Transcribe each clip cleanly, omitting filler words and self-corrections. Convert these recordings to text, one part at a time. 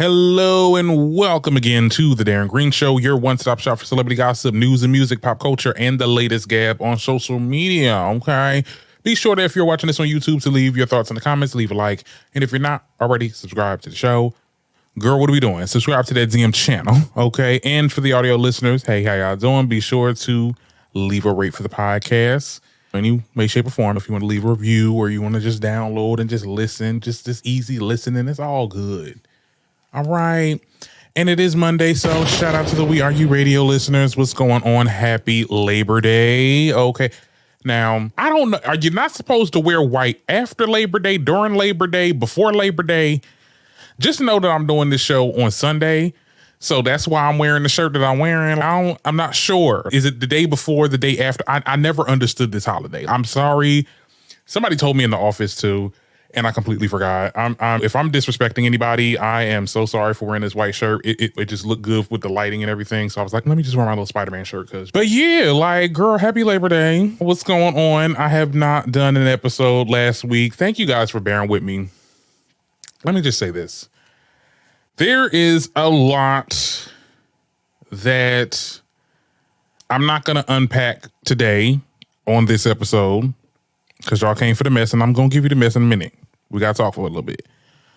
Hello and welcome again to the Darren Green Show, your one-stop shop for celebrity gossip, news and music, pop culture, and the latest gab on social media, okay? Be sure that if you're watching this on YouTube to leave your thoughts in the comments, leave a like, and if you're not already, subscribe to the show. Girl, what are we doing? Subscribe to that DM channel, okay? And for the audio listeners, hey, how y'all doing? Be sure to leave a rate for the podcast. Any way, shape, or form. If you want to leave a review or you want to just download and just listen, just this easy listening, it's all good. All right. And it is Monday, so shout out to the We Are You Radio listeners. What's going on? Happy Labor Day. Okay. Now, I don't know. Are you not supposed to wear white after Labor Day, during Labor Day, before Labor Day? Just know that I'm doing this show on Sunday. So that's why I'm wearing the shirt that I'm wearing. I'm not sure. Is it the day before, the day after? I never understood this holiday. I'm sorry. Somebody told me in the office too, and I completely forgot. If I'm disrespecting anybody, I am so sorry for wearing this white shirt. It just looked good with the lighting and everything. So I was like, let me just wear my little Spider-Man shirt. But yeah, like, girl, happy Labor Day. What's going on? I have not done an episode last week. Thank you guys for bearing with me. Let me just say this. There is a lot that I'm not going to unpack today on this episode because y'all came for the mess, and I'm going to give you the mess in a minute. We got to talk for a little bit.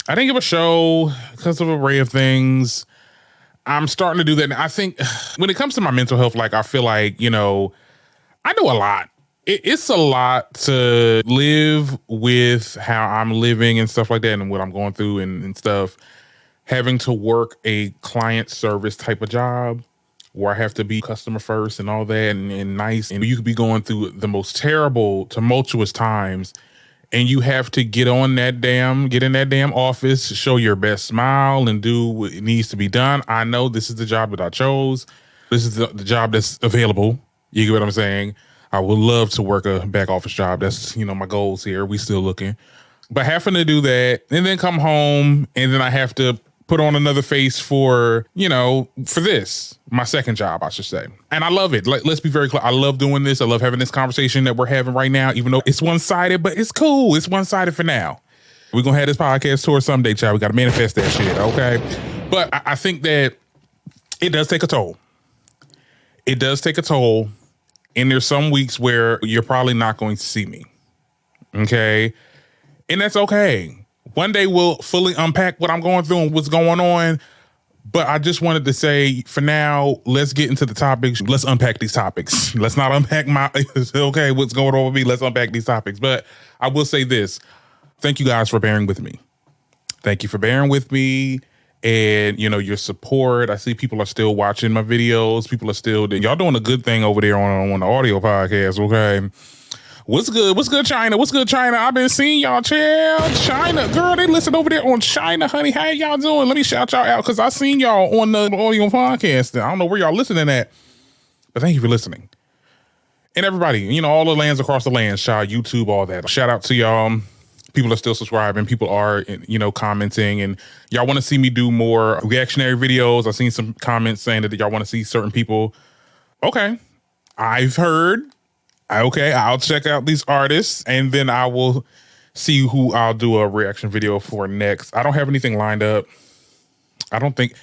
I didn't give a show because of an array of things. I'm starting to do that. And I think when it comes to my mental health, like, I feel like, you know, I do a lot. It's a lot to live with how I'm living and stuff like that and what I'm going through and stuff. Having to work a client service type of job where I have to be customer first and all that and nice. And you could be going through the most terrible, tumultuous times. And you have to get in that damn office, show your best smile and do what needs to be done. I know this is the job that I chose. This is the job that's available. You get what I'm saying? I would love to work a back office job. That's, you know, my goals here. We still looking. But having to do that and then come home and then I have to put on another face for, you know, for this, my second job, I should say. And I love it. Like, let's be very clear. I love doing this. I love having this conversation that we're having right now, even though it's one-sided, but it's cool. It's one-sided for now. We're going to have this podcast tour someday, child. We got to manifest that shit, okay? But I think that it does take a toll. It does take a toll. And there's some weeks where you're probably not going to see me, okay? And that's okay. One day we'll fully unpack what I'm going through and what's going on. But I just wanted to say, for now, let's get into the topics. Let's unpack these topics. Let's not unpack okay, what's going on with me. Let's unpack these topics. But I will say this. Thank you guys for bearing with me. Thank you for bearing with me. And, you know, your support. I see people are still watching my videos. People are still, y'all doing a good thing over there on the audio podcast, okay? What's good? What's good, China? What's good, China? I've been seeing y'all, chill. China, girl, they listen over there on China, honey. How y'all doing? Let me shout y'all out because I seen y'all on the audio podcast. I don't know where y'all listening at, but thank you for listening. And everybody, you know, all the lands across the land, child, YouTube, all that. Shout out to y'all. People are still subscribing. People are, you know, commenting, and y'all want to see me do more reactionary videos. I've seen some comments saying that y'all want to see certain people. Okay, I've heard. Okay, I'll check out these artists and then I will see who I'll do a reaction video for next. I don't have anything lined up. I don't think,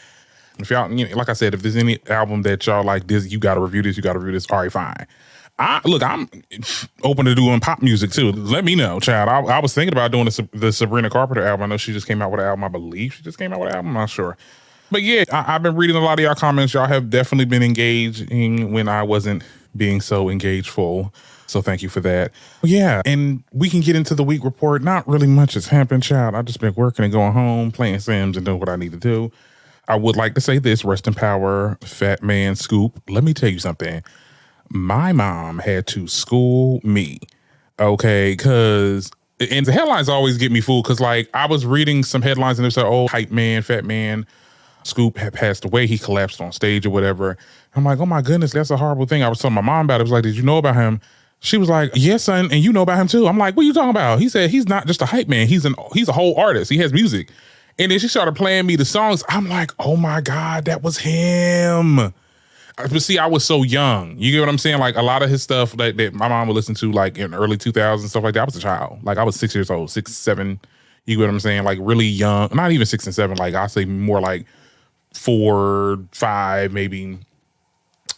if y'all, you know, like I said, if there's any album that y'all like this, you got to review this, you got to review this. All right, fine. Look, I'm open to doing pop music too. Let me know, child. I was thinking about doing the Sabrina Carpenter album. I know she just came out with an album. I believe she just came out with an album. I'm not sure. But yeah, I've been reading a lot of y'all comments. Y'all have definitely been engaging when I wasn't being so engageful. So thank you for that. Yeah, and we can get into the week report. Not really much has happened, child. I've just been working and going home, playing Sims and doing what I need to do. I would like to say this, rest in power, Fat Man Scoop. Let me tell you something. My mom had to school me, okay? And the headlines always get me fooled because, like, I was reading some headlines and they said, oh, hype man, Fat Man Scoop had passed away. He collapsed on stage or whatever. I'm like, oh my goodness, that's a horrible thing. I was telling my mom about it. I was like, did you know about him? She was like, yes, son, and you know about him too. I'm like, what are you talking about? He said he's not just a hype man. He's a whole artist. He has music. And then she started playing me the songs. I'm like, oh my God, that was him. But see, I was so young. You get what I'm saying? Like, a lot of his stuff that my mom would listen to, like, in early 2000s, stuff like that. I was a child. Like, I was 6 years old, 6, 7 You get what I'm saying? Like really young, not even 6 and 7. Like I say more like 4, 5, maybe.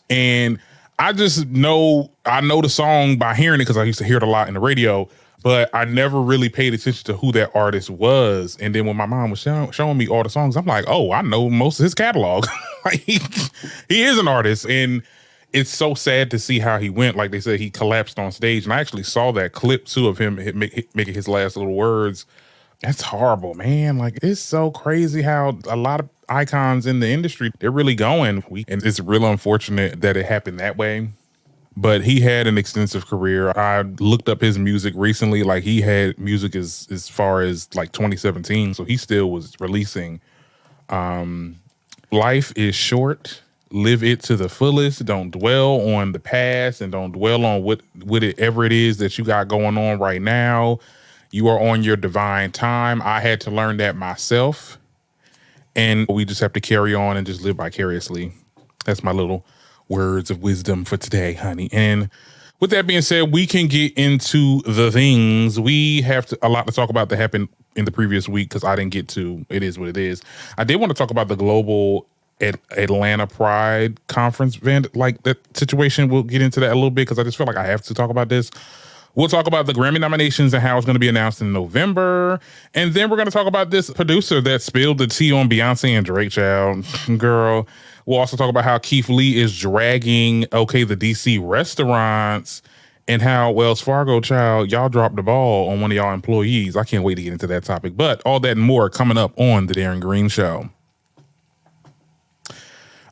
And I know the song by hearing it because I used to hear it a lot in the radio, but I never really paid attention to who that artist was. And then when my mom was showing me all the songs, I'm like, oh, I know most of his catalog. Like he is an artist. And it's so sad to see how he went. Like they said, he collapsed on stage. And I actually saw that clip too of him making his last little words. That's horrible, man. Like it's so crazy how a lot of icons in the industry, they're really going. And it's real unfortunate that it happened that way. But he had an extensive career. I looked up his music recently. Like he had music as far as like 2017. So he still was releasing. Life is short. Live it to the fullest. Don't dwell on the past and don't dwell on whatever it is that you got going on right now. You are on your divine time. I had to learn that myself. And we just have to carry on and just live vicariously. That's my little words of wisdom for today, honey. And with that being said, we can get into the things. We have a lot to talk about that happened in the previous week because I didn't get to. It is what it is. I did want to talk about the global Atlanta Pride conference event, like that situation. We'll get into that a little bit because I just feel like I have to talk about this. We'll talk about the Grammy nominations and how it's going to be announced in November. And then we're going to talk about this producer that spilled the tea on Beyonce and Drake, child. Girl. We'll also talk about how Keith Lee is dragging, the DC restaurants and how Wells Fargo, child, y'all dropped the ball on one of y'all employees. I can't wait to get into that topic. But all that and more coming up on The Darren Green Show.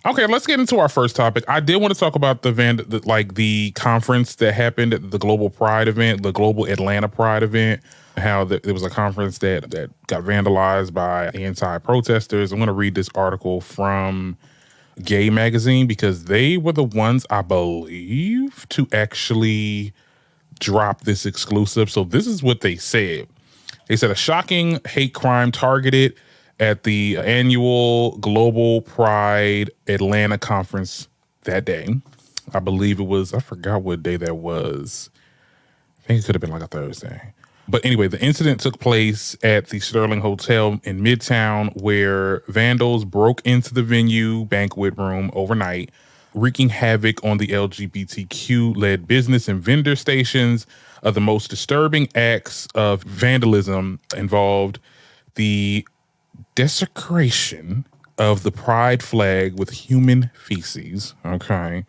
Okay, let's get into our first topic. I did want to talk about the conference that happened at the Global Pride event, the Global Atlanta Pride event, how there was a conference that got vandalized by anti-protesters. I'm going to read this article from Gay Magazine because they were the ones, I believe, to actually drop this exclusive. So this is what they said. They said a shocking hate crime targeted at the annual Global Pride Atlanta conference that day. I believe it was, I forgot what day that was. I think it could have been like a Thursday. But anyway, the incident took place at the Sterling Hotel in Midtown where vandals broke into the venue banquet room overnight, wreaking havoc on the LGBTQ-led business and vendor stations. The most disturbing acts of vandalism involved the desecration of the pride flag with human feces. Okay.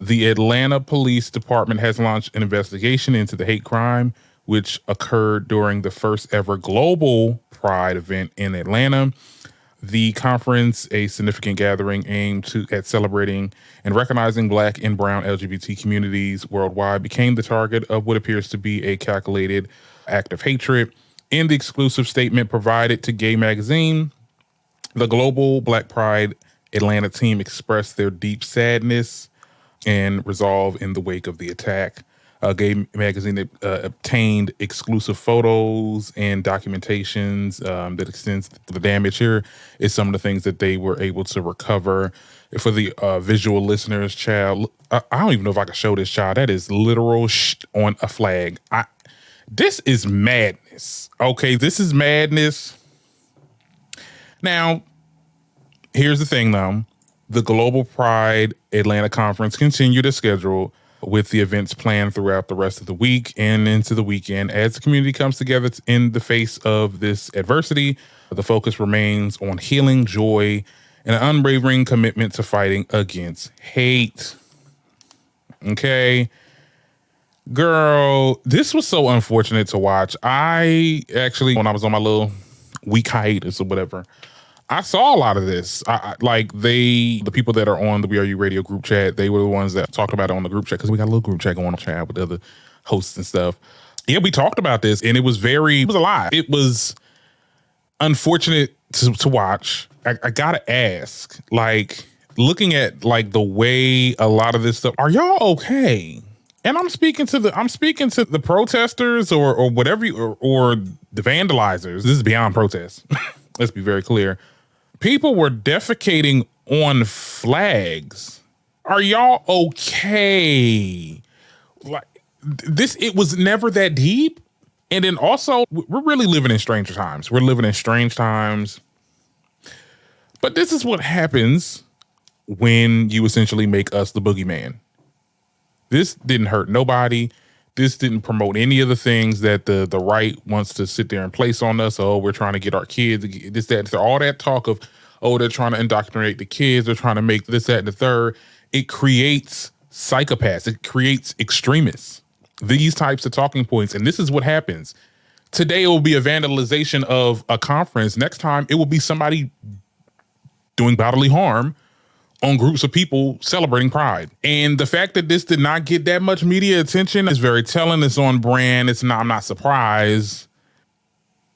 The Atlanta Police Department has launched an investigation into the hate crime, which occurred during the first ever global pride event in Atlanta. The conference, a significant gathering aimed at celebrating and recognizing Black and brown LGBT communities worldwide, became the target of what appears to be a calculated act of hatred. In the exclusive statement provided to Gay Magazine, the Global Black Pride Atlanta team expressed their deep sadness and resolve in the wake of the attack. Gay Magazine obtained exclusive photos and documentations that extends the damage. Here is some of the things that they were able to recover. For the visual listeners, child, I don't even know if I can show this, child. That is literal on a flag. This is madness. Okay, this is madness. Now, here's the thing, though. The Global Pride Atlanta Conference continued as scheduled with the events planned throughout the rest of the week and into the weekend. As the community comes together in the face of this adversity, the focus remains on healing, joy, and an unwavering commitment to fighting against hate. Okay. Girl, this was so unfortunate to watch. I actually, when I was on my little week hiatus or whatever, I saw a lot of this. The people that are on the We Are You Radio group chat, they were the ones that talked about it on the group chat because we got a little group chat going on chat with the other hosts and stuff. Yeah, we talked about this and it was a lot. It was unfortunate to watch. I gotta ask, looking at the way a lot of this stuff, are y'all okay? And I'm speaking to the protesters or whatever or the vandalizers. This is beyond protest. Let's be very clear. People were defecating on flags. Are y'all okay? It was never that deep. And then also, we're really living in stranger times. We're living in strange times. But this is what happens when you essentially make us the boogeyman. This didn't hurt nobody. This didn't promote any of the things that the right wants to sit there and place on us. Oh, we're trying to get our kids, this, that, all that talk of, oh, they're trying to indoctrinate the kids. They're trying to make this, that, and the third. It creates psychopaths. It creates extremists. These types of talking points. And this is what happens. Today, it will be a vandalization of a conference. Next time, it will be somebody doing bodily harm on groups of people celebrating Pride. And the fact that this did not get that much media attention is very telling. It's on brand. I'm not surprised.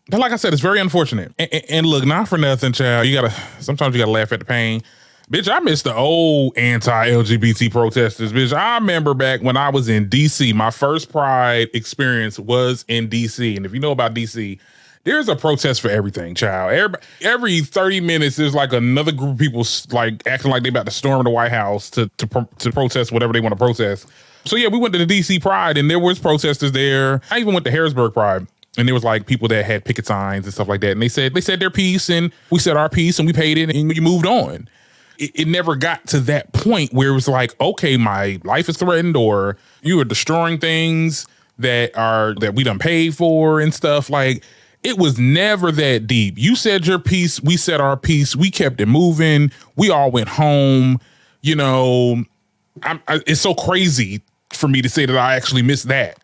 But like I said, it's very unfortunate. And look, not for nothing, child. Sometimes you gotta laugh at the pain. Bitch, I miss the old anti-LGBT protesters. Bitch, I remember back when I was in DC, my first Pride experience was in DC. And if you know about DC, there's a protest for everything, child. Every 30 minutes, there's like another group of people like acting like they about to storm the White House to protest whatever they want to protest. So yeah, we went to the DC Pride and there was protesters there. I even went to Harrisburg Pride and there was like people that had picket signs and stuff like that. And they said their piece and we said our piece and we paid it and we moved on. It never got to that point where it was like, okay, my life is threatened or you are destroying things that we done paid for and stuff. Like, it was never that deep. You said your piece, we said our piece, we kept it moving, we all went home. You know, it's so crazy for me to say that I actually missed that.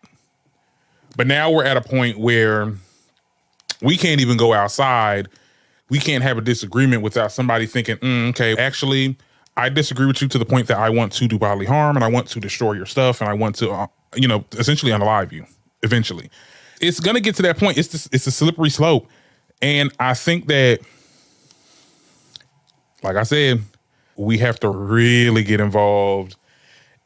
But now we're at a point where we can't even go outside. We can't have a disagreement without somebody thinking, okay, actually, I disagree with you to the point that I want to do bodily harm and I want to destroy your stuff and I want to, essentially unalive you eventually. It's going to get to that point. It's a slippery slope. And I think that, like I said, we have to really get involved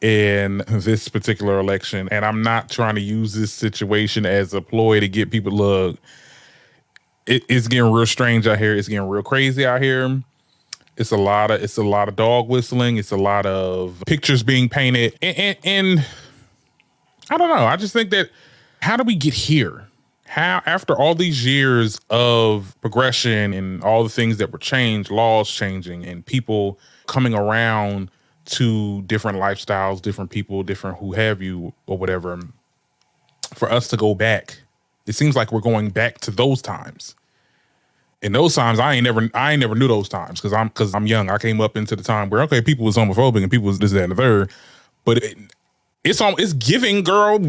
in this particular election. And I'm not trying to use this situation as a ploy to get people to look. It's getting real strange out here. It's getting real crazy out here. It's a lot of dog whistling. It's a lot of pictures being painted. And I don't know. I just think that, how do we get here? How, after all these years of progression and all the things that were changed, laws changing and people coming around to different lifestyles, different people, different who have you or whatever, for us to go back, it seems like we're going back to those times. In those times, I ain't never knew those times because I'm young. I came up into the time where, okay, people was homophobic and people was this, that, and the third, but it's giving, girl.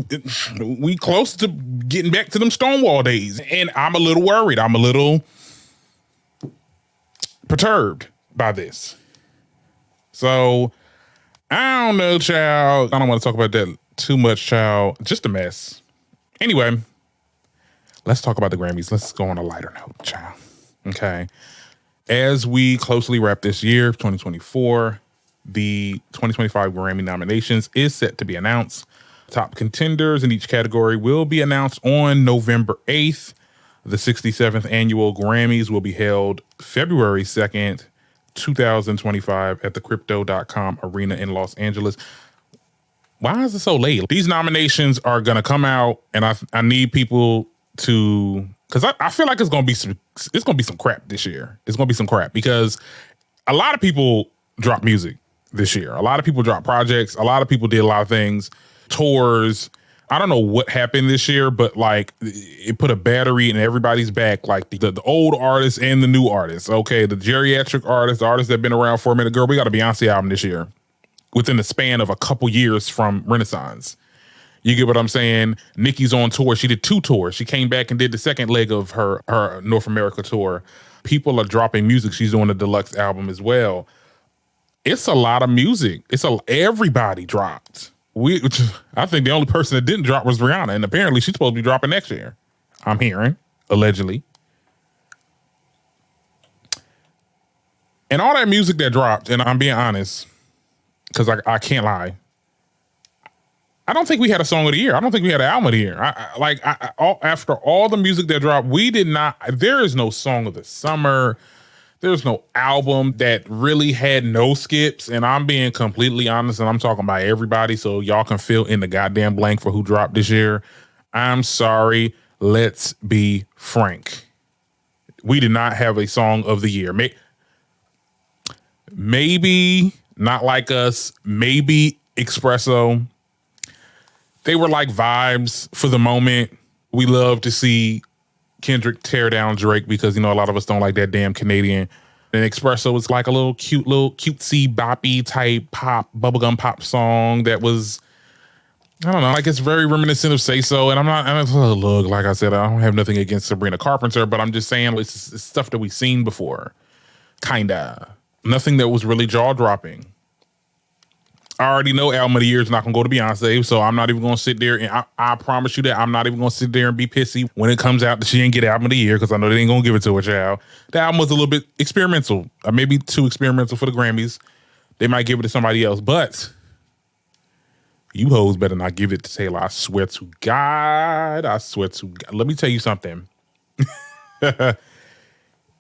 We close to getting back to them Stonewall days, and I'm a little worried. I'm a little perturbed by this. So I don't know, child. I don't want to talk about that too much, child. Just a mess. Anyway, let's talk about the Grammys. Let's go on a lighter note, child. Okay. As we closely wrap this year, 2024, the 2025 Grammy Nominations is set to be announced. Top contenders in each category will be announced on November 8th. The 67th annual Grammys will be held February 2nd, 2025 at the Crypto.com Arena in Los Angeles. Why is it so late? These nominations are going to come out and I need people to, because I feel like it's going to be some crap this year. It's going to be some crap because a lot of people drop music this year. A lot of people drop projects. A lot of people did a lot of things, tours. I don't know what happened this year, but like it put a battery in everybody's back, like the old artists and the new artists. Okay, the geriatric artists, the artists that have been around for a minute. Girl, we got a Beyonce album this year within the span of a couple years from Renaissance. You get what I'm saying? Nicki's on tour. She did 2 tours. She came back and did the second leg of her North America tour. People are dropping music. She's doing a deluxe album as well. It's a lot of music. Everybody dropped. I think the only person that didn't drop was Rihanna, and apparently she's supposed to be dropping next year. I'm hearing, allegedly. And all that music that dropped, and I'm being honest, because I can't lie, I don't think we had a song of the year. I don't think we had an album of the year. After all the music that dropped, there is no song of the summer. There's no album that really had no skips. And I'm being completely honest, and I'm talking about everybody, so y'all can fill in the goddamn blank for who dropped this year. I'm sorry. let's be frank. We did not have a song of the year. Maybe Not Like Us, maybe Espresso. They were like vibes for the moment. We love to see Kendrick tear down Drake because, you know, a lot of us don't like that damn Canadian. And Espresso was like a little cutesy, boppy type pop, bubblegum pop song that was, I don't know, like it's very reminiscent of Say So. And look, like I said, I don't have nothing against Sabrina Carpenter, but I'm just saying it's stuff that we've seen before. Kinda. Nothing that was really jaw-dropping. I already know album of the year is not gonna go to Beyonce, so I'm not even gonna sit there and I promise you that I'm not even gonna sit there and be pissy when it comes out that she didn't get album of the year, because I know they ain't gonna give it to her, child. The album was a little bit experimental, maybe too experimental for the Grammys. They might give it to somebody else, but you hoes better not give it to Taylor. I swear to God. Let me tell you something.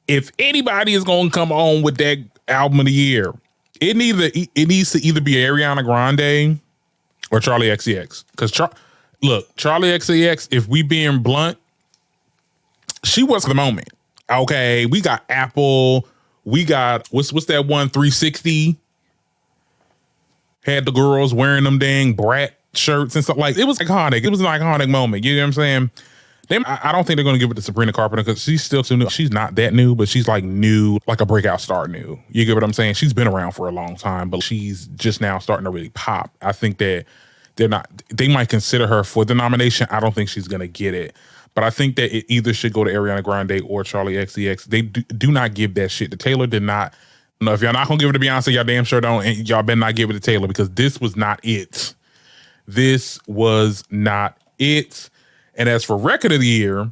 If anybody is gonna come on with that album of the year, it needs to either be Ariana Grande or Charlie XCX. Because Charlie XCX, if we being blunt, she was the moment. Okay, we got Apple. We got what's that one 360? Had the girls wearing them dang brat shirts and stuff. Like, it was iconic. It was an iconic moment. You know what I'm saying? I don't think they're going to give it to Sabrina Carpenter because she's still too new. She's not that new, but she's like new, like a breakout star new. You get what I'm saying? She's been around for a long time, but she's just now starting to really pop. I think that they might consider her for the nomination. I don't think she's going to get it, but I think that it either should go to Ariana Grande or Charlie XCX. They do not give that shit to Taylor. Did not. No, if y'all not going to give it to Beyonce, y'all damn sure don't. And y'all better not give it to Taylor, because this was not it. This was not it. And as for record of the year,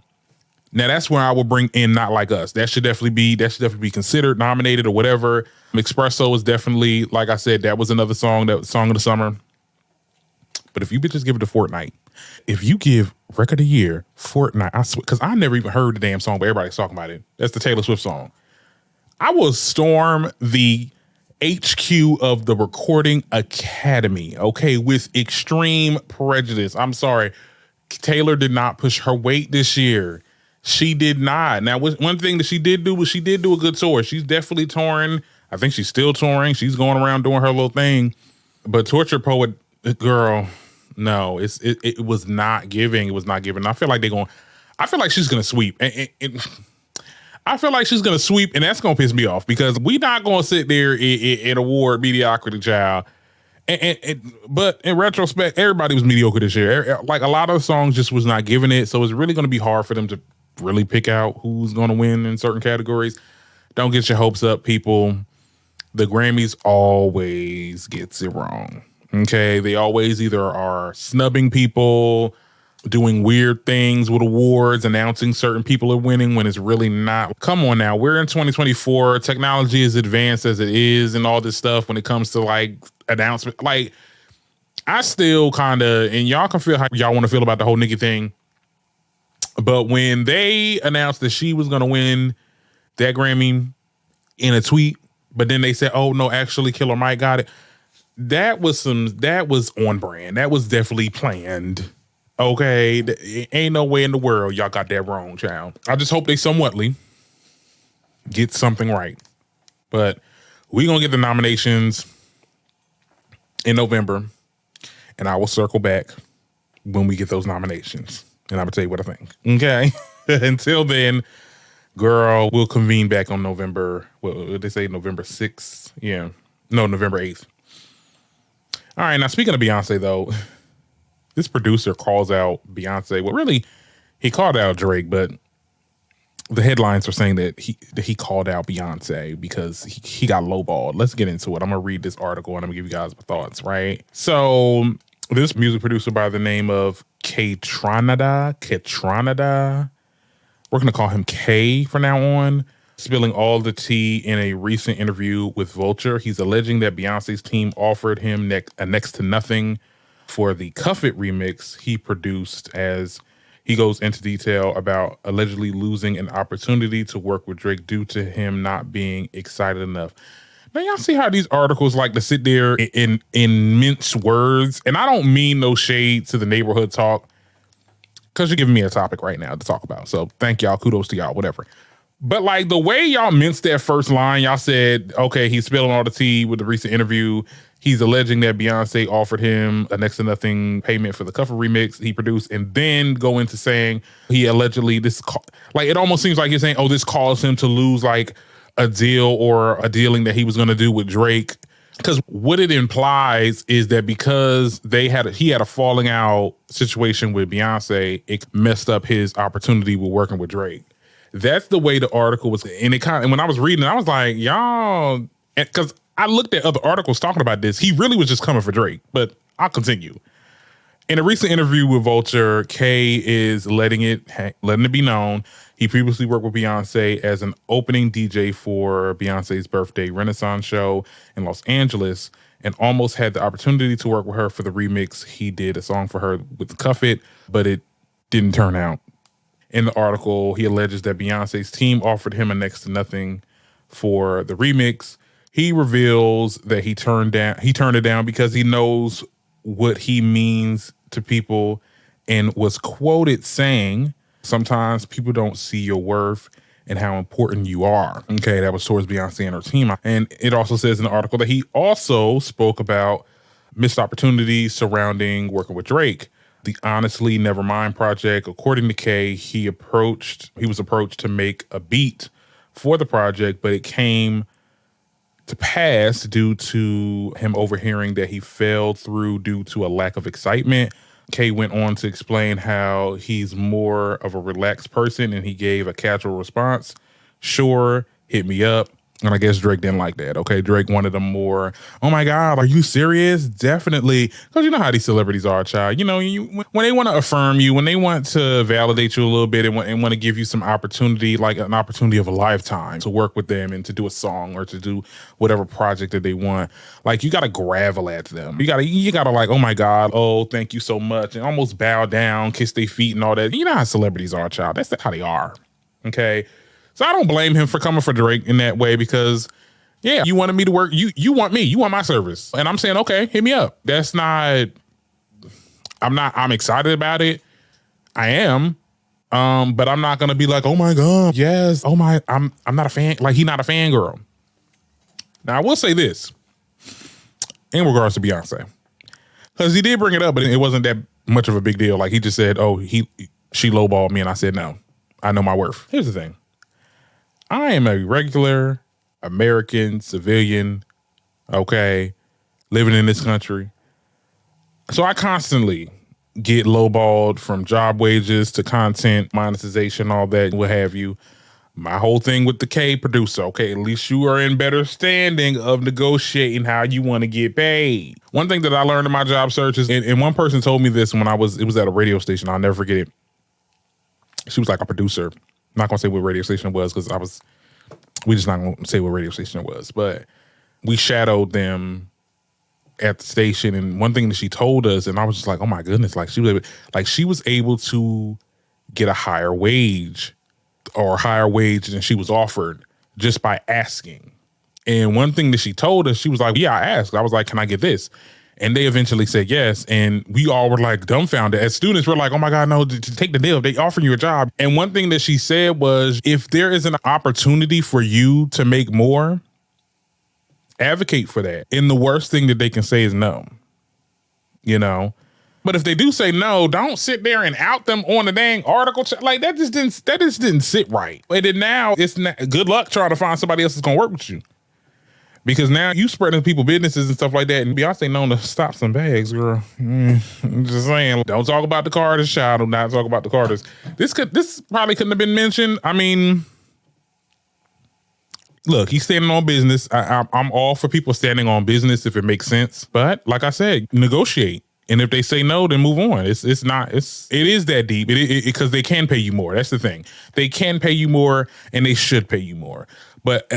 now that's where I will bring in Not Like Us. That should definitely be considered, nominated, or whatever. Espresso is definitely, like I said, that was another song, that song of the summer. But if you bitches give it to Fortnite, if you give record of the year Fortnite, I swear, because I never even heard the damn song, but everybody's talking about it. That's the Taylor Swift song. I will storm the HQ of the Recording Academy, okay, with extreme prejudice. I'm sorry. Taylor did not push her weight this year. She did not. Now, one thing that she did do was she did do a good tour. She's definitely touring. I think she's still touring. She's going around doing her little thing. But Torture Poet, girl, no, it was not giving. It was not giving. I feel like she's going to sweep. I feel like she's going to sweep, and that's going to piss me off, because we not going to sit there and award mediocrity, child. But in retrospect, everybody was mediocre this year. Like, a lot of songs just was not giving it. So it's really going to be hard for them to really pick out who's going to win in certain categories. Don't get your hopes up, people. The Grammys always gets it wrong. Okay. They always either are snubbing people, doing weird things with awards, announcing certain people are winning when it's really not. Come on now. We're in 2024. Technology is advanced as it is and all this stuff when it comes to like announcement. Like, I still kind of, and y'all can feel how y'all want to feel about the whole Nicki thing, but when they announced that she was going to win that Grammy in a tweet, but then they said, oh no, actually Killer Mike got it. That was on brand. That was definitely planned. Okay. Ain't no way in the world y'all got that wrong, child. I just hope they somewhatly get something right. But we going to get the nominations in November, and I will circle back when we get those nominations, and I'm gonna tell you what I think. Okay. Until then, girl, we'll convene back on November. What did they say? November 6th? Yeah. No, November 8th. All right. Now, speaking of Beyonce, though, this producer calls out Beyonce. Well, really, he called out Drake, but the headlines are saying that he called out Beyonce because he got lowballed. Let's get into it. I'm going to read this article and I'm going to give you guys my thoughts, right? So this music producer by the name of Kaytranada, we're going to call him K from now on, spilling all the tea in a recent interview with Vulture. He's alleging that Beyonce's team offered him next to nothing for the Cuff It remix he produced, as he goes into detail about allegedly losing an opportunity to work with Drake due to him not being excited enough. Now, y'all see how these articles like to sit there in mince words? And I don't mean no shade to the neighborhood talk, because you're giving me a topic right now to talk about. So thank y'all. Kudos to y'all, whatever. But like the way y'all minced that first line, y'all said, okay, he's spilling all the tea with the recent interview. He's alleging that Beyonce offered him a next to nothing payment for the cover remix he produced, and then go into saying he allegedly like it almost seems like you're saying, oh, this caused him to lose like a deal or a dealing that he was going to do with Drake. Because what it implies is that because he had a falling out situation with Beyonce, it messed up his opportunity with working with Drake. That's the way the article was, and when I was reading, I was like, y'all, because I looked at other articles talking about this. He really was just coming for Drake, but I'll continue. In a recent interview with Vulture, Kay is letting it be known he previously worked with Beyonce as an opening DJ for Beyonce's birthday Renaissance show in Los Angeles, and almost had the opportunity to work with her for the remix. He did a song for her with Cuff It, but it didn't turn out. In the article, he alleges that Beyonce's team offered him a next to nothing for the remix. He reveals that he turned it down because he knows what he means to people, and was quoted saying, "Sometimes people don't see your worth and how important you are." Okay, that was towards Beyonce and her team. And it also says in the article that he also spoke about missed opportunities surrounding working with Drake. The Honestly Nevermind project, according to Kay, he was approached to make a beat for the project, but it came to pass due to him overhearing that he fell through due to a lack of excitement. Kay went on to explain how he's more of a relaxed person, and he gave a casual response. "Sure, hit me up." And I guess Drake didn't like that. Okay, Drake wanted a more, "Oh my God, are you serious?" Definitely. Because you know how these celebrities are, child. You know, when they want to affirm you, when they want to validate you a little bit and want to give you some opportunity, like an opportunity of a lifetime to work with them and to do a song or to do whatever project that they want, like you got to gravel at them. You got to like, "Oh my God, oh, thank you so much," and almost bow down, kiss their feet and all that. You know how celebrities are, child. That's how they are. Okay. So I don't blame him for coming for Drake in that way, because yeah, you wanted me to work. You want me, you want my service. And I'm saying, okay, hit me up. I'm excited about it. I am. But I'm not gonna be like, "Oh my God, yes. Oh my, I'm not a fan." Like, he's not a fangirl. Now I will say this in regards to Beyonce, because he did bring it up, but it wasn't that much of a big deal. Like, he just said, "Oh, she lowballed me," and I said, "No, I know my worth." Here's the thing. I am a regular American civilian, okay, living in this country. So I constantly get lowballed, from job wages to content monetization, all that, what have you. My whole thing with the K producer, okay, at least you are in better standing of negotiating how you want to get paid. One thing that I learned in my job search is, and one person told me this when it was at a radio station, I'll never forget it. She was like a producer. I'm not gonna say what radio station it was, because we just not gonna say what radio station it was, but we shadowed them at the station. And one thing that she told us, and I was just like, oh my goodness, like she was able to get a higher wage than she was offered just by asking. And one thing that she told us, she was like, yeah, I asked. I was like, "Can I get this?" And they eventually said yes. And we all were like dumbfounded. As students, we're like, "Oh my God, no, to take the deal. They offer you a job." And one thing that she said was, if there is an opportunity for you to make more, advocate for that. And the worst thing that they can say is no, you know? But if they do say no, don't sit there and out them on the dang article. Like, that just didn't sit right. And then now it's not, good luck trying to find somebody else that's gonna work with you. Because now you spreading people businesses and stuff like that. And Beyonce known to stop some bags, girl. I'm just saying, don't talk about the Carters, child. Do not talk about the Carters. This probably couldn't have been mentioned. I mean, look, he's standing on business. I'm all for people standing on business if it makes sense. But like I said, negotiate. And if they say no, then move on. It is that deep. Because they can pay you more. That's the thing. They can pay you more, and they should pay you more. But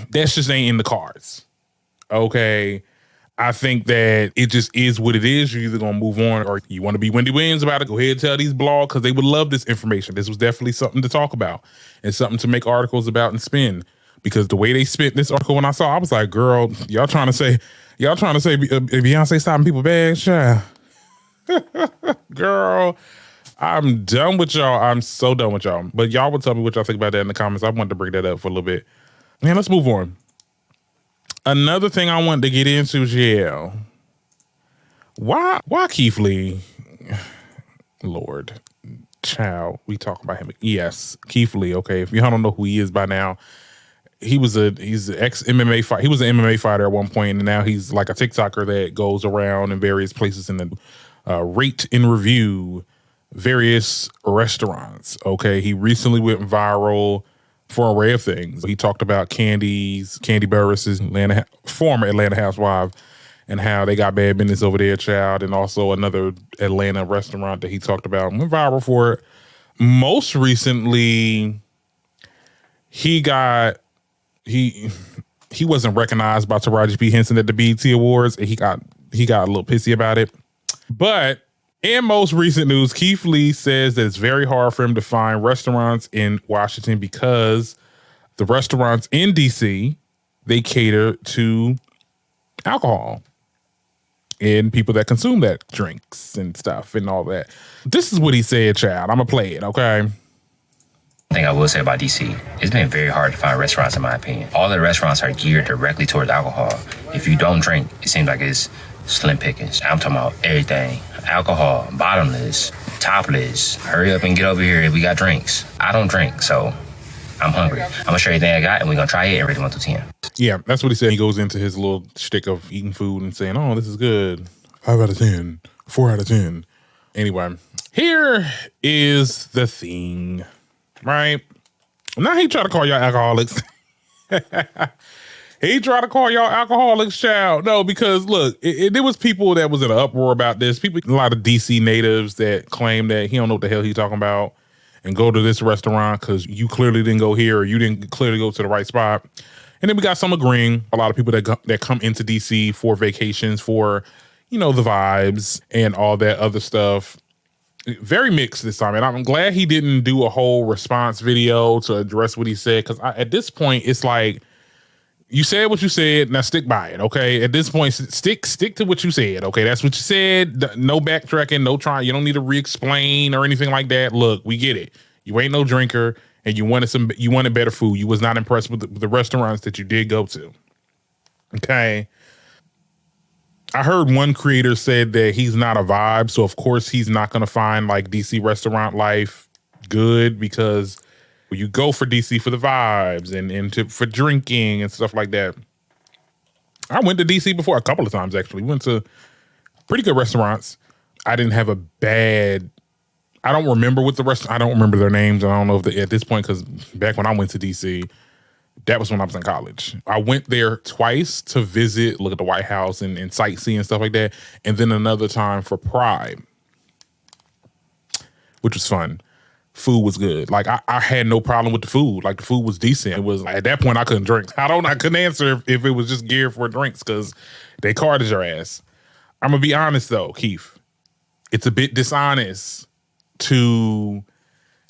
that's just ain't in the cards. Okay. I think that it just is what it is. You're either gonna move on, or you want to be Wendy Williams about it. Go ahead and tell these blogs, because they would love this information. This was definitely something to talk about and something to make articles about and spin. Because the way they spent this article, when I saw, I was like, girl, y'all trying to say Beyonce stopping people bags, child. Girl, I'm done with y'all. I'm so done with y'all. But y'all will tell me what y'all think about that in the comments. I wanted to bring that up for a little bit. Man, let's move on. Another thing I wanted to get into is, why Keith Lee? Lord, child, we talk about him. Yes, Keith Lee. Okay, if y'all don't know who he is by now, he's an ex MMA fighter. He was an MMA fighter at one point, and now he's like a TikToker that goes around in various places and then rate and review various restaurants. Okay, he recently went viral for an array of things. He talked about Candy Burris' former Atlanta housewife, and how they got bad business over there, child, and also another Atlanta restaurant that he talked about and went viral for it. Most recently, he wasn't recognized by Taraji P. Henson at the BET Awards, and he got a little pissy about it. But in most recent news, Keith Lee says that it's very hard for him to find restaurants in Washington because the restaurants in DC, they cater to alcohol and people that consume that, drinks and stuff and all that. This is what he said, child. I'm gonna play it, okay? One thing I will say about DC, it's been very hard to find restaurants, in my opinion. All the restaurants are geared directly towards alcohol. If you don't drink, it seems like it's slim pickings. I'm talking about everything. Alcohol, bottomless, topless. Hurry up and get over here if we got drinks. I don't drink, so I'm hungry. I'm gonna show you everything I got, and we're gonna try it and rate it 1 through 10. Yeah, that's what he said. He goes into his little shtick of eating food and saying, oh, this is good. 5 out of 10, 4 out of 10. Anyway, here is the thing, right? Now he tried to call y'all alcoholics. He tried to call y'all alcoholics, child. No, because look, there was people that was in an uproar about this. People, a lot of DC natives that claim that he don't know what the hell he's talking about and go to this restaurant because you clearly didn't go here or you didn't clearly go to the right spot. And then we got some agreeing, a lot of people that come into DC for vacations, for, the vibes and all that other stuff. Very mixed this time. And I'm glad he didn't do a whole response video to address what he said. Because at this point, it's like, you said what you said, now stick by it, okay? At this point, stick to what you said, okay? That's what you said. No backtracking, no trying. You don't need to re-explain or anything like that. Look, we get it. You ain't no drinker, and you wanted better food. You was not impressed with the restaurants that you did go to, okay? I heard one creator said that he's not a vibe, so of course he's not going to find like DC restaurant life good because you go for DC for the vibes and for drinking and stuff like that. I went to DC before a couple of times, actually. Went to pretty good restaurants. I didn't have I don't remember what the restaurant, I don't remember their names. I don't know if at this point, because back when I went to DC, that was when I was in college. I went there twice to visit, look at the White House and sightsee and stuff like that. And then another time for Pride, which was fun. Food was good. Like I had no problem with the food. Like the food was decent. It was at that point I couldn't drink. I couldn't answer if it was just geared for drinks because they carded your ass. I'm gonna be honest though, Keith. It's a bit dishonest to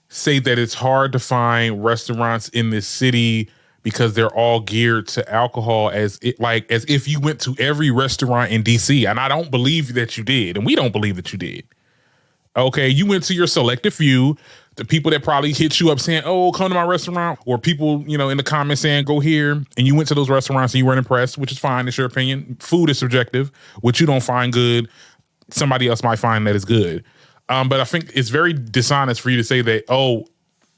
say that it's hard to find restaurants in this city because they're all geared to alcohol as if you went to every restaurant in DC. And I don't believe that you did, and we don't believe that you did. Okay, you went to your selective few, the people that probably hit you up saying, oh, come to my restaurant, or people, in the comments saying, go here, and you went to those restaurants and you weren't impressed, which is fine, it's your opinion. Food is subjective. What you don't find good, somebody else might find that is good. But I think it's very dishonest for you to say that, oh,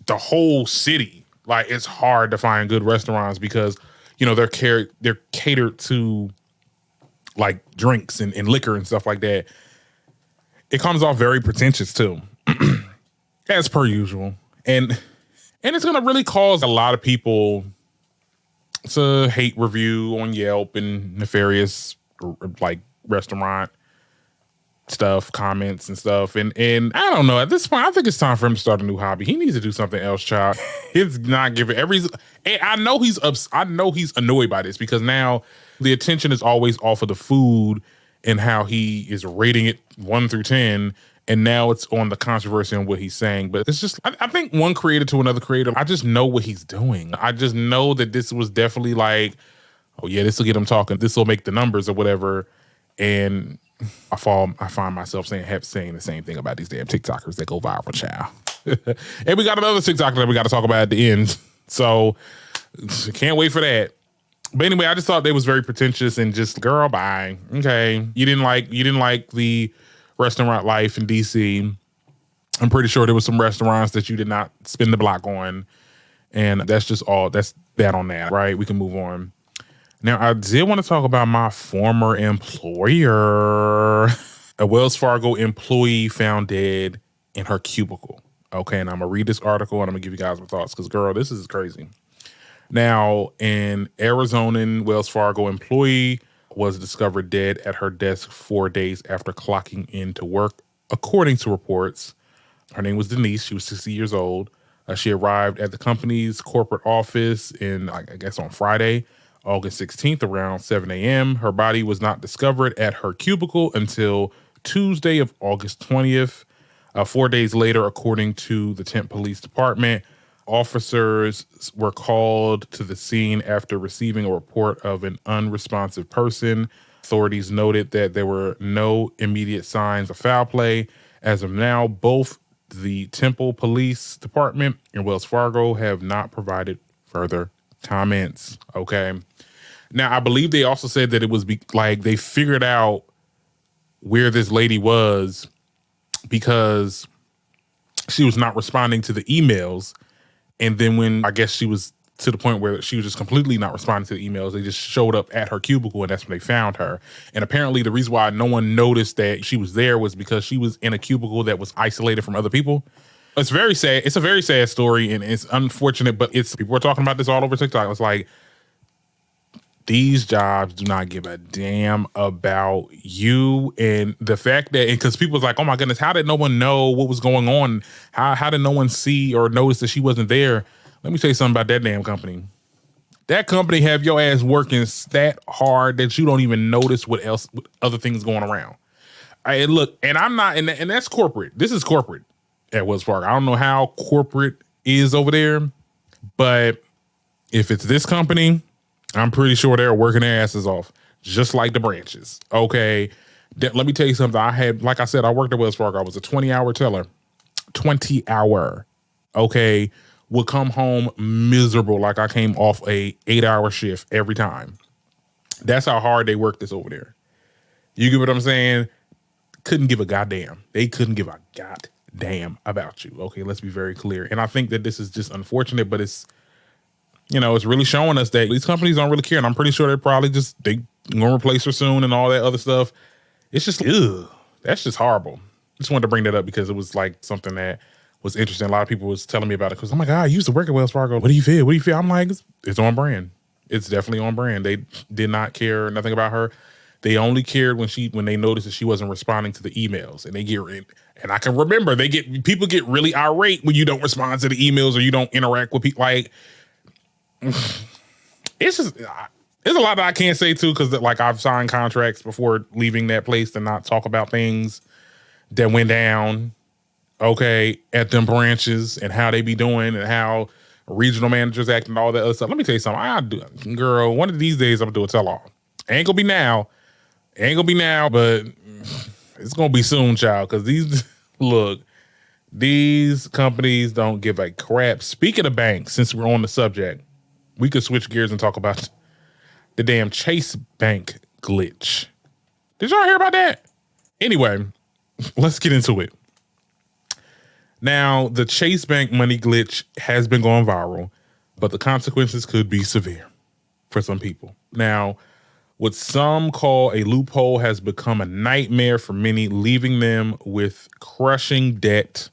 the whole city, like it's hard to find good restaurants because, they're catered to like drinks and liquor and stuff like that. It comes off very pretentious too, as per usual. And it's going to really cause a lot of people to hate review on Yelp and nefarious like restaurant stuff, comments and stuff. And I don't know, at this point, I think it's time for him to start a new hobby. He needs to do something else, child. It's not giving and I know he's annoyed by this because now the attention is always off of the food and how he is rating it 1 through 10. And now it's on the controversy on what he's saying. But it's just, I think one creator to another creator, I just know what he's doing. I just know that this was definitely like, oh yeah, this will get him talking. This will make the numbers or whatever. And I find myself saying the same thing about these damn TikTokers that go viral, child. And we got another TikToker that we got to talk about at the end. So can't wait for that. But anyway, I just thought they was very pretentious and just, girl, bye. Okay. You didn't like the restaurant life in DC. I'm pretty sure there was some restaurants that you did not spend the block on. And that's that on that, right? We can move on. Now, I did want to talk about my former employer. A Wells Fargo employee found dead in her cubicle. Okay, and I'm going to read this article and I'm going to give you guys my thoughts because, girl, this is crazy. Now, an Arizonan Wells Fargo employee was discovered dead at her desk 4 days after clocking into work, according to reports. Her name was Denise. She was 60 years old. She arrived at the company's corporate office I guess on Friday, August 16th, around 7 a.m. Her body was not discovered at her cubicle until Tuesday of August 20th. 4 days later, according to the Temp Police Department, officers were called to the scene after receiving a report of an unresponsive person. Authorities noted that there were no immediate signs of foul play. As of now, both the Temple Police Department and Wells Fargo have not provided further comments. Okay. Now, I believe they also said that it was they figured out where this lady was because she was not responding to the emails. And then when I guess she was to the point where she was just completely not responding to the emails, they just showed up at her cubicle and that's when they found her. And apparently the reason why no one noticed that she was there was because she was in a cubicle that was isolated from other people. It's very sad. It's a very sad story and it's unfortunate, but people are talking about this all over TikTok. It's like, these jobs do not give a damn about you. And the fact that, because people was like, oh my goodness, how did no one know what was going on? How did no one see or notice that she wasn't there? Let me tell you something about that damn company. That company have your ass working that hard that you don't even notice what other things going around. Look, and I'm not, and that's corporate. This is corporate at Wells Fargo. I don't know how corporate is over there, but if it's this company, I'm pretty sure they're working their asses off, just like the branches. Okay. Let me tell you something. Like I said, I worked at Wells Fargo. I was a 20-hour teller. 20-hour. Okay. Would come home miserable like I came off a 8-hour shift every time. That's how hard they work this over there. You get what I'm saying? Couldn't give a goddamn. They couldn't give a goddamn about you. Okay, let's be very clear. And I think that this is just unfortunate, but it's really showing us that these companies don't really care. And I'm pretty sure they're probably they gonna replace her soon and all that other stuff. It's just, that's just horrible. Just wanted to bring that up because it was like something that was interesting. A lot of people was telling me about it because, oh my God, I used to work at Wells Fargo. What do you feel? I'm like, it's on brand. It's definitely on brand. They did not care nothing about her. They only cared when they noticed that she wasn't responding to the emails. And and I can remember people get really irate when you don't respond to the emails or you don't interact with people. Like, it's just, there's a lot that I can't say too, because I've signed contracts before leaving that place to not talk about things that went down, okay, at them branches and how they be doing and how regional managers act and all that other stuff. Let me tell you something. Girl, one of these days I'm gonna do a tell-all. Ain't gonna be now, but it's gonna be soon, child, because these companies don't give a crap. Speaking of banks, since we're on the subject, we could switch gears and talk about the damn Chase Bank glitch. Did y'all hear about that? Anyway, let's get into it. Now, the Chase Bank money glitch has been going viral, but the consequences could be severe for some people. Now, what some call a loophole has become a nightmare for many, leaving them with crushing debt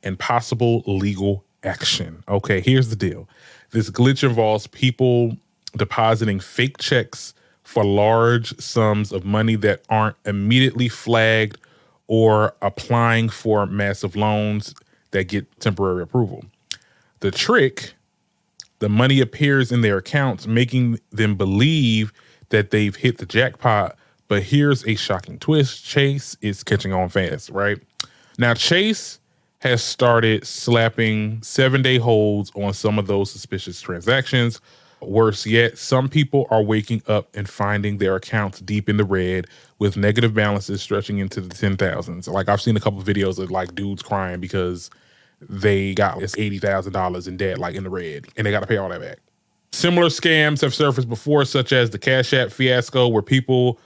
and possible legal action. Okay, here's the deal. This glitch involves people depositing fake checks for large sums of money that aren't immediately flagged or applying for massive loans that get temporary approval. The trick, the money appears in their accounts, making them believe that they've hit the jackpot. But here's a shocking twist. Chase is catching on fast, right? Now, Chase has started slapping 7-day holds on some of those suspicious transactions. Worse yet, some people are waking up and finding their accounts deep in the red with negative balances stretching into the 10,000s. Like I've seen a couple of videos of like dudes crying because they got this $80,000 in debt, like in the red, and they got to pay all that back. Similar scams have surfaced before, such as the Cash App fiasco, where people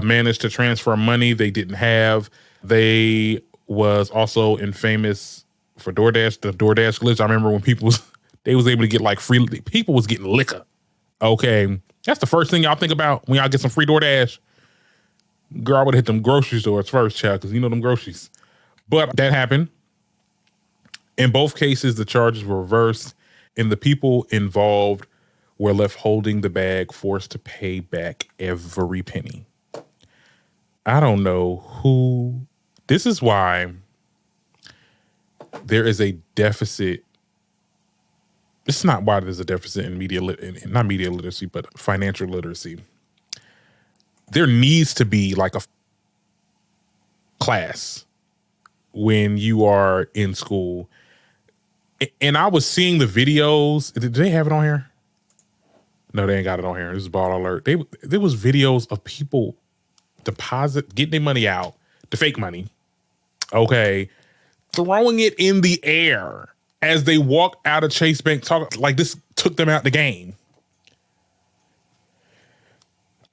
managed to transfer money they didn't have. They was also infamous for DoorDash, the DoorDash glitch. I remember when they was able to get like free, people was getting liquor. Okay, that's the first thing y'all think about when y'all get some free DoorDash. Girl, I would hit them grocery stores first, child, because you know them groceries. But that happened. In both cases, the charges were reversed, and the people involved were left holding the bag, forced to pay back every penny. I don't know who. This is why there is a deficit. It's not why there's a deficit in not media literacy, but financial literacy. There needs to be like a class when you are in school. And I was seeing the videos. Did they have it on here? No, they ain't got it on here. This is ball alert. There was videos of people getting their money out, the fake money, okay, throwing it in the air as they walk out of Chase Bank, like this took them out the game.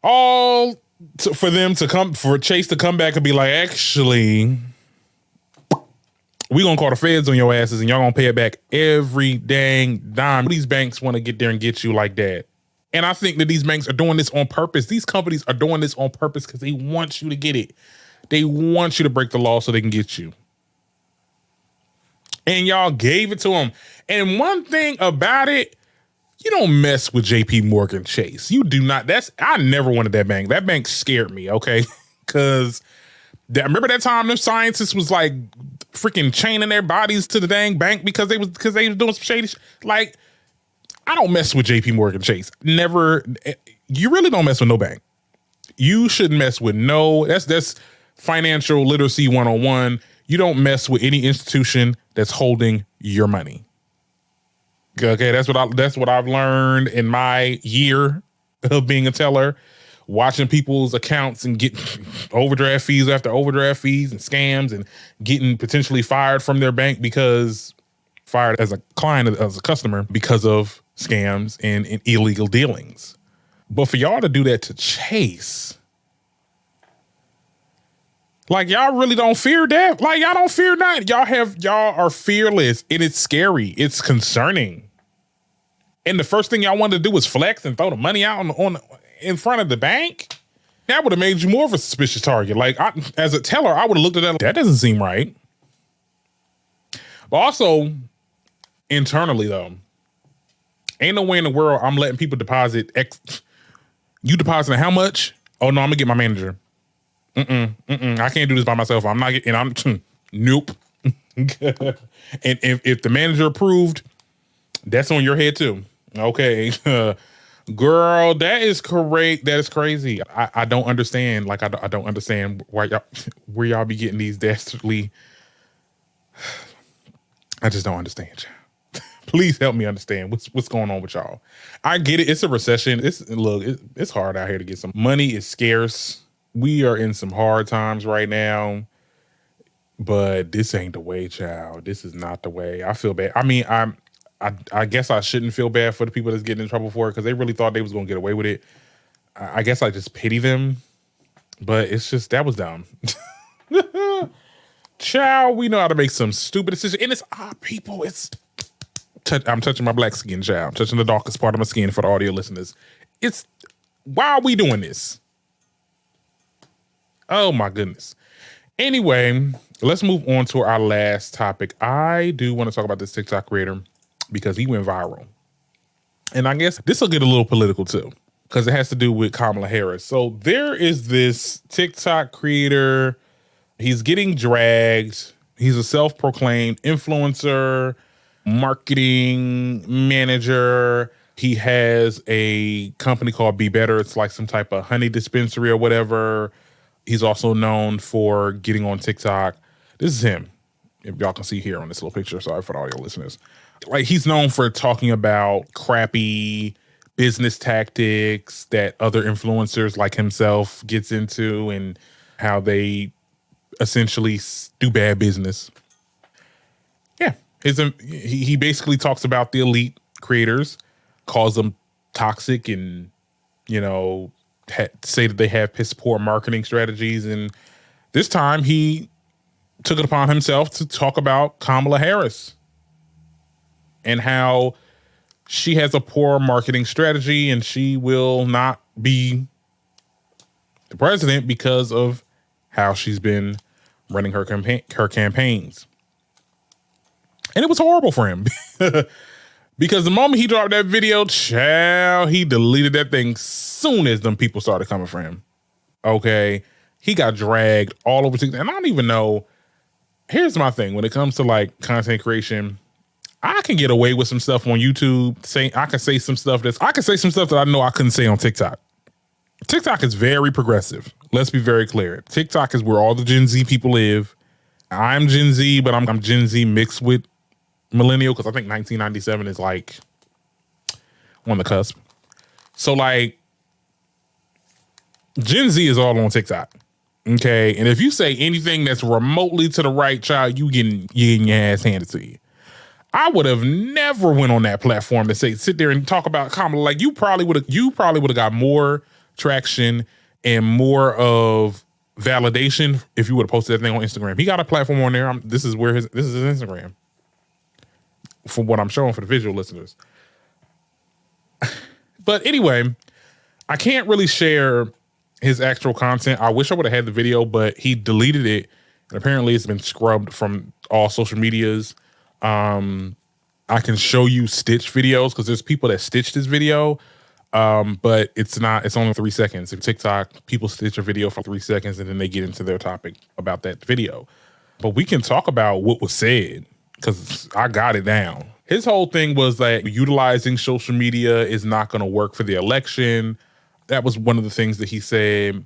For Chase to come back and be like, actually, we gonna call the feds on your asses and y'all gonna pay it back every dang dime. These banks want to get there and get you like that. And I think that these banks are doing this on purpose. These companies are doing this on purpose because they want you to get it. They want you to break the law so they can get you. And y'all gave it to them. And one thing about it, you don't mess with JP Morgan Chase. You do not. I never wanted that bank. That bank scared me, okay? Because remember that time them scientists was like freaking chaining their bodies to the dang bank because they was doing some shady shit. Like, I don't mess with JP Morgan Chase. Never. You really don't mess with no bank. You shouldn't mess with that's financial literacy 101. You don't mess with any institution that's holding your money. Okay, that's what I've learned in my year of being a teller, watching people's accounts and getting overdraft fees after overdraft fees and scams and getting potentially fired from their bank fired as a client, as a customer because of scams and illegal dealings. But for y'all to do that to Chase, like y'all really don't fear that. Like y'all don't fear nothing. Y'all are fearless, and it's scary. It's concerning. And the first thing y'all wanted to do was flex and throw the money out in front of the bank. That would have made you more of a suspicious target. Like as a teller, I would have looked at that. That doesn't seem right. But also internally though, ain't no way in the world I'm letting people deposit You depositing how much? Oh no, I'm gonna get my manager. I can't do this by myself. I'm not getting. Nope. And if the manager approved, that's on your head too. Okay, girl, that is correct. That is crazy. I don't understand. Like I don't understand where y'all be getting these dastardly. I just don't understand. Please help me understand what's going on with y'all. I get it. It's a recession. It's hard out here to get some money. Is scarce. We are in some hard times right now, but this ain't the way, child. This is not the way. I feel bad. I mean, I guess I shouldn't feel bad for the people that's getting in trouble for it because they really thought they was going to get away with it. I guess I just pity them, but it's just, that was dumb. Child, we know how to make some stupid decisions. And it's our people. I'm touching my black skin, child. I'm touching the darkest part of my skin for the audio listeners. Why are we doing this? Oh my goodness. Anyway, let's move on to our last topic. I do want to talk about this TikTok creator because he went viral. And I guess this will get a little political too, because it has to do with Kamala Harris. So there is this TikTok creator. He's getting dragged. He's a self-proclaimed influencer, marketing manager. He has a company called Be Better. It's like some type of honey dispensary or whatever. He's also known for getting on TikTok. This is him. If y'all can see here on this little picture. Sorry for the audio listeners. Like, he's known for talking about crappy business tactics that other influencers like himself gets into and how they essentially do bad business. Yeah. He basically talks about the elite creators, calls them toxic and, say that they have piss poor marketing strategies. And this time he took it upon himself to talk about Kamala Harris and how she has a poor marketing strategy and she will not be the president because of how she's been running her campaigns. And it was horrible for him because the moment he dropped that video, he deleted that thing soon as them people started coming for him. Okay. He got dragged all over TikTok. And I don't even know. Here's my thing. When it comes to like content creation, I can get away with some stuff on YouTube. I can say some stuff that I know I couldn't say on TikTok. TikTok is very progressive. Let's be very clear. TikTok is where all the Gen Z people live. I'm Gen Z, but I'm Gen Z mixed with millennial because I think 1997 is like on the cusp. So like Gen Z is all on TikTok. Okay. And if you say anything that's remotely to the right, child, you getting your ass handed to you. I would have never went on that platform to sit there and talk about Kamala. Like you probably would have got more traction and more of validation if you would have posted that thing on Instagram. He got a platform on there. This is his Instagram. For what I'm showing for the visual listeners. But anyway, I can't really share his actual content. I wish I would have had the video, but he deleted it. And apparently it's been scrubbed from all social medias. I can show you stitch videos because there's people that stitched this video. But it's only 3 seconds. If TikTok, people stitch a video for 3 seconds and then they get into their topic about that video. But we can talk about what was said because I got it down. His whole thing was that utilizing social media is not going to work for the election. That was one of the things that he said.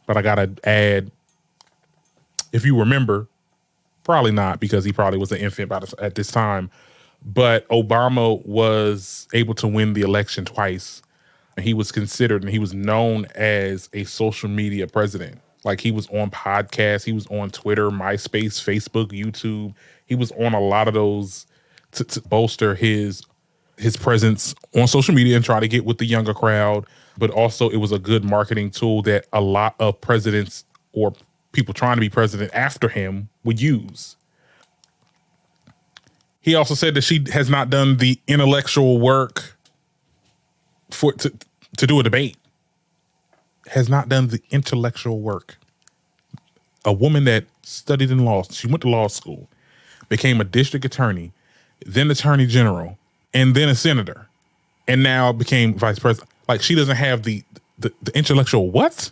But I got to add, if you remember, probably not because he probably was an infant at this time, but Obama was able to win the election twice. And he was considered and he was known as a social media president. Like he was on podcasts, he was on Twitter, MySpace, Facebook, YouTube. He was on a lot of those to bolster his presence on social media and try to get with the younger crowd. But also it was a good marketing tool that a lot of presidents or people trying to be president after him would use. He also said that she has not done the intellectual work to do a debate. Has not done the intellectual work. A woman that studied in law, she went to law school, became a district attorney, then attorney general, and then a senator, and now became vice president. Like she doesn't have the intellectual what?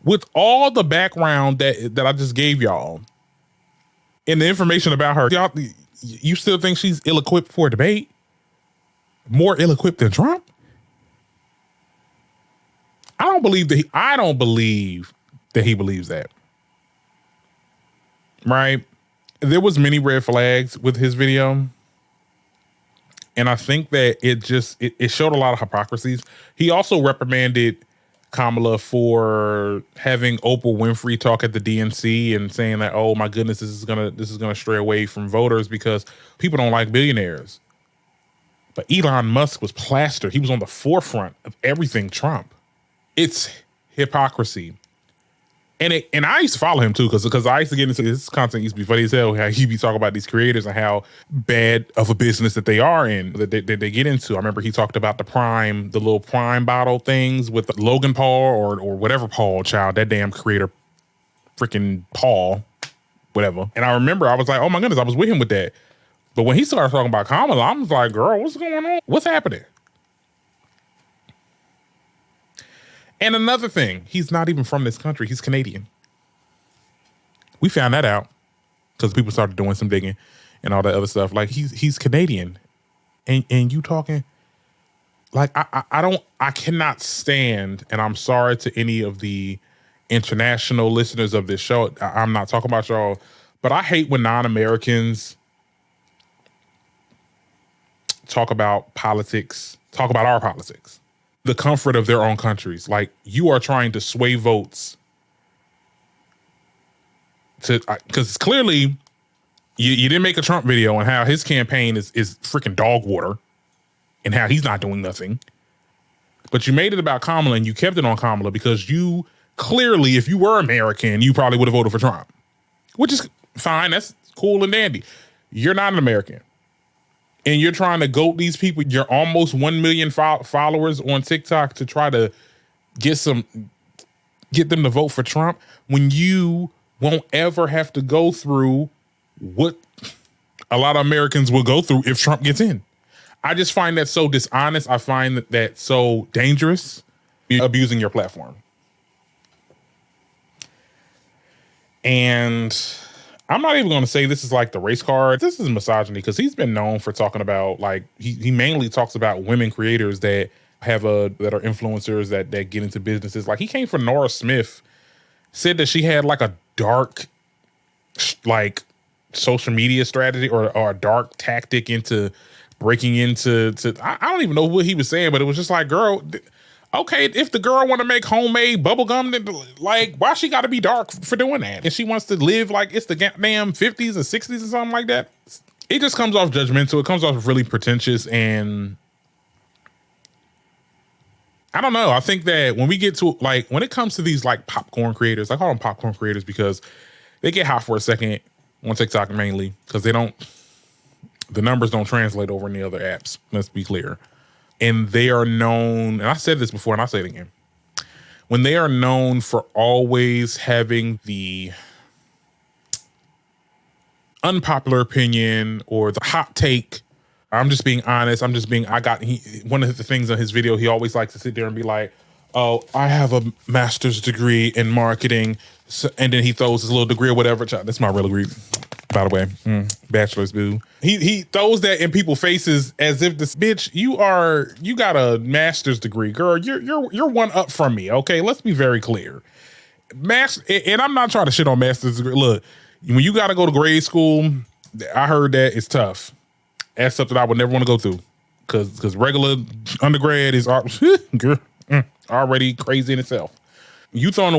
With all the background that I just gave y'all and the information about her, y'all, you still think she's ill-equipped for a debate? More ill-equipped than Trump? I don't believe that he believes that. Right? There was many red flags with his video. And I think that it showed a lot of hypocrisies. He also reprimanded Kamala for having Oprah Winfrey talk at the DNC and saying that, oh my goodness, this is gonna stray away from voters because people don't like billionaires. But Elon Musk was plastered. He was on the forefront of everything Trump. It's hypocrisy. And I used to follow him too, because I used to get into his content. Used to be funny as hell how he'd be talking about these creators and how bad of a business that they are in, that they get into. I remember he talked about the little Prime bottle things with Logan Paul or whatever Paul child, that damn creator, freaking Paul, whatever. And I remember I was like, oh my goodness, I was with him with that. But when he started talking about Kamala, I was like, girl, what's going on? What's happening? And another thing, he's not even from this country. He's Canadian. We found that out because people started doing some digging and all that other stuff. Like he's Canadian, and you talking like I cannot stand. And I'm sorry to any of the international listeners of this show. I'm not talking about y'all, but I hate when non-Americans talk about politics, talk about our politics, the comfort of their own countries. Like, you are trying to sway votes to, because clearly you didn't make a Trump video on how his campaign is freaking dog water and how he's not doing nothing. But you made it about Kamala, and you kept it on Kamala because you clearly, if you were American, you probably would have voted for Trump, which is fine. That's cool and dandy. You're not an American. And you're trying to goat these people. You're almost 1 million followers on TikTok to try to get them to vote for Trump when you won't ever have to go through what a lot of Americans will go through if Trump gets in. I just find that so dishonest. I find that so dangerous. You're abusing your platform. And I'm not even going to say this is like the race card. This is misogyny because he's been known for talking about, like, he mainly talks about women creators that have that are influencers that get into businesses. Like, he came from Nora Smith, said that she had like a dark, like, social media strategy or a dark tactic into breaking into I don't even know what he was saying, but it was just like, girl, okay, if the girl want to make homemade bubble gum, then, like, why she got to be dark for doing that? And she wants to live like it's the damn 50s or 60s or something like that. It just comes off judgmental. It comes off really pretentious. And I don't know. I think that when we get to, like, when it comes to these, like, popcorn creators, I call them popcorn creators because they get hot for a second on TikTok mainly because the numbers don't translate over any other apps. Let's be clear. And they are known, and I said this before and I'll say it again, when they are known for always having the unpopular opinion or the hot take. I'm just being honest. one of the things on his video, he always likes to sit there and be like, oh, I have a master's degree in marketing. So, and then he throws his little degree or whatever. That's my real degree, by the way. Bachelor's, boo. He throws that in people's faces as if this bitch, you got a master's degree, girl. You're one up from me. Okay, let's be very clear. And I'm not trying to shit on master's degree. Look, when you got to go to grade school, I heard that it's tough. That's something I would never want to go through because regular undergrad is already crazy in itself. You throwing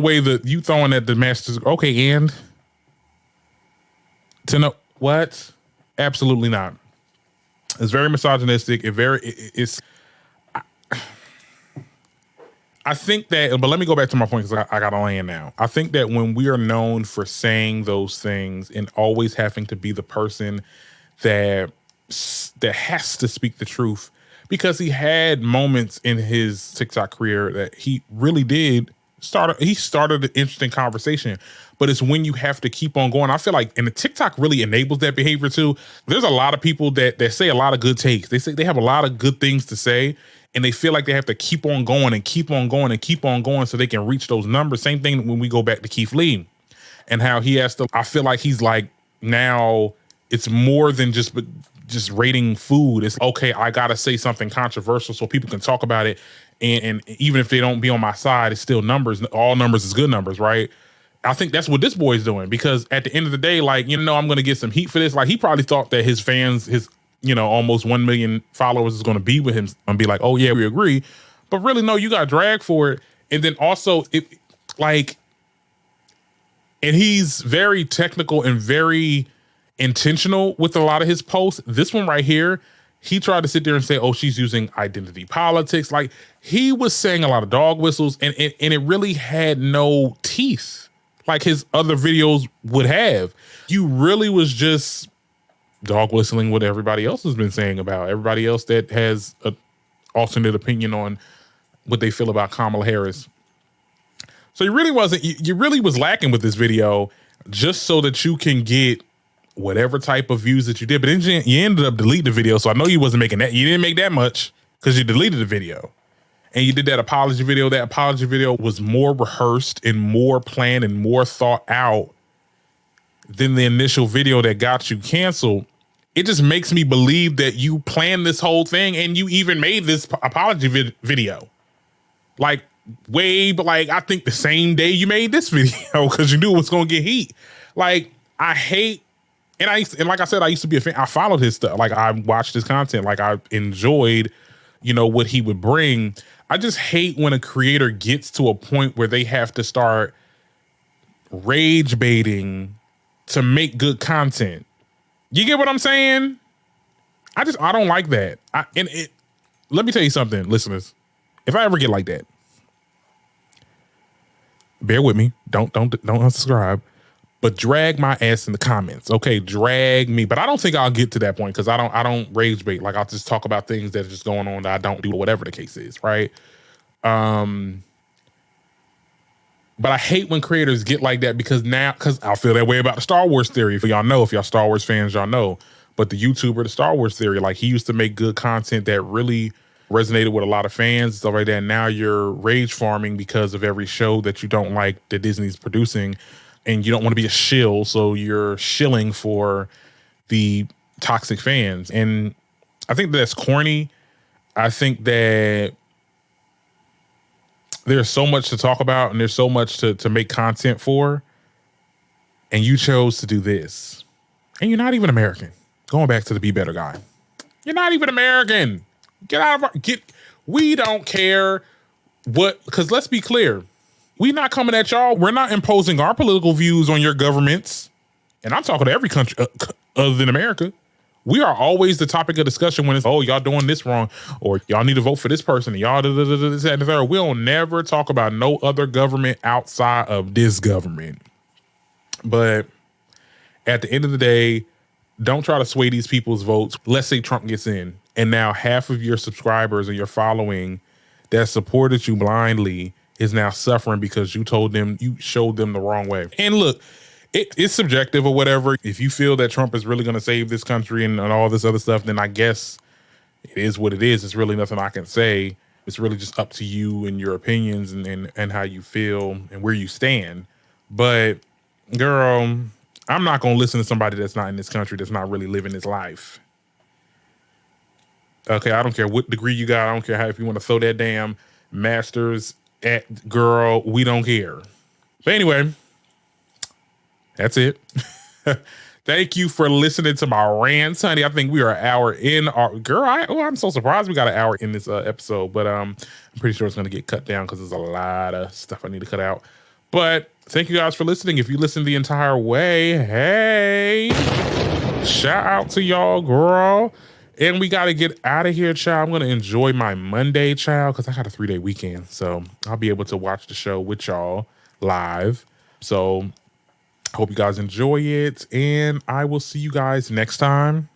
at the master's. Okay, and to know what? Absolutely not. It's very misogynistic. I think that, but let me go back to my point because I got to land now. I think that when we are known for saying those things and always having to be the person that has to speak the truth, because he had moments in his TikTok career that he really did started an interesting conversation, but it's when you have to keep on going. I feel like, and the TikTok really enables that behavior too. There's a lot of people that say a lot of good takes. They say they have a lot of good things to say, and they feel like they have to keep on going and keep on going and keep on going so they can reach those numbers. Same thing when we go back to Keith Lee and how he has to, I feel like he's like, now it's more than just rating food. It's okay, I gotta say something controversial so people can talk about it. And even if they don't be on my side, it's still numbers. All numbers is good numbers, right? I think that's what this boy's doing, because at the end of the day, like, I'm going to get some heat for this. Like, he probably thought that his fans, his, almost 1 million followers is going to be with him and be like, oh yeah, we agree. But really, no, you got dragged for it. And then also and he's very technical and very intentional with a lot of his posts. This one right here, he tried to sit there and say, oh, she's using identity politics. Like, he was saying a lot of dog whistles, and it really had no teeth like his other videos would have. You really was just dog whistling what everybody else has been saying about everybody else that has an alternate opinion on what they feel about Kamala Harris. So you really was lacking with this video just so that you can get whatever type of views that you did. But then you ended up deleting the video. So I know you wasn't making that. You didn't make that much because you deleted the video. And you did that apology video. That apology video was more rehearsed and more planned and more thought out than the initial video that got you canceled. It just makes me believe that you planned this whole thing and you even made this apology video. Like, I think the same day you made this video because you knew it was going to get heat. Like, I hate And like I said, I used to be a fan. I followed his stuff. Like I watched his content. Like I enjoyed, what he would bring. I just hate when a creator gets to a point where they have to start rage baiting to make good content. You get what I'm saying? I don't like that. Let me tell you something, listeners. If I ever get like that, bear with me. Don't unsubscribe. But drag my ass in the comments. Okay, drag me. But I don't think I'll get to that point because I don't rage bait. Like I'll just talk about things that are just going on that I don't do, whatever the case is, right? But I hate when creators get like that because I'll feel that way about the Star Wars theory. If y'all Star Wars fans, y'all know. But the YouTuber, the Star Wars theory, like he used to make good content that really resonated with a lot of fans, stuff like that. Now you're rage farming because of every show that you don't like that Disney's producing. And you don't want to be a shill, so you're shilling for the toxic fans. And I think that's corny. I think that there's so much to talk about and there's so much to make content for. And you chose to do this. And you're not even American. Going back to the Be Better guy. You're not even American. Get out of we don't care because let's be clear. We not coming at y'all. We're not imposing our political views on your governments. And I'm talking to every country other than America. We are always the topic of discussion when it's, oh, y'all doing this wrong, or y'all need to vote for this person, and y'all this, that, and the third. We'll never talk about no other government outside of this government. But at the end of the day, don't try to sway these people's votes. Let's say Trump gets in, and now half of your subscribers and your following that supported you blindly is now suffering because you showed them the wrong way. And look, it's subjective or whatever. If you feel that Trump is really going to save this country and all this other stuff, then I guess it is what it is. It's really nothing I can say. It's really just up to you and your opinions and how you feel and where you stand. But girl, I'm not going to listen to somebody that's not in this country, that's not really living this life. Okay, I don't care what degree you got. I don't care if you want to throw that damn master's at, girl, we don't care. But anyway, that's it. Thank you for listening to my rants, honey. I think we are an hour in. I'm so surprised we got an hour in this episode, but I'm pretty sure it's going to get cut down because there's a lot of stuff I need to cut out. But thank you guys for listening. If you listened the entire way, hey, shout out to y'all, girl. And we got to get out of here, child. I'm going to enjoy my Monday, child, because I got a 3-day weekend. So I'll be able to watch the show with y'all live. So I hope you guys enjoy it. And I will see you guys next time.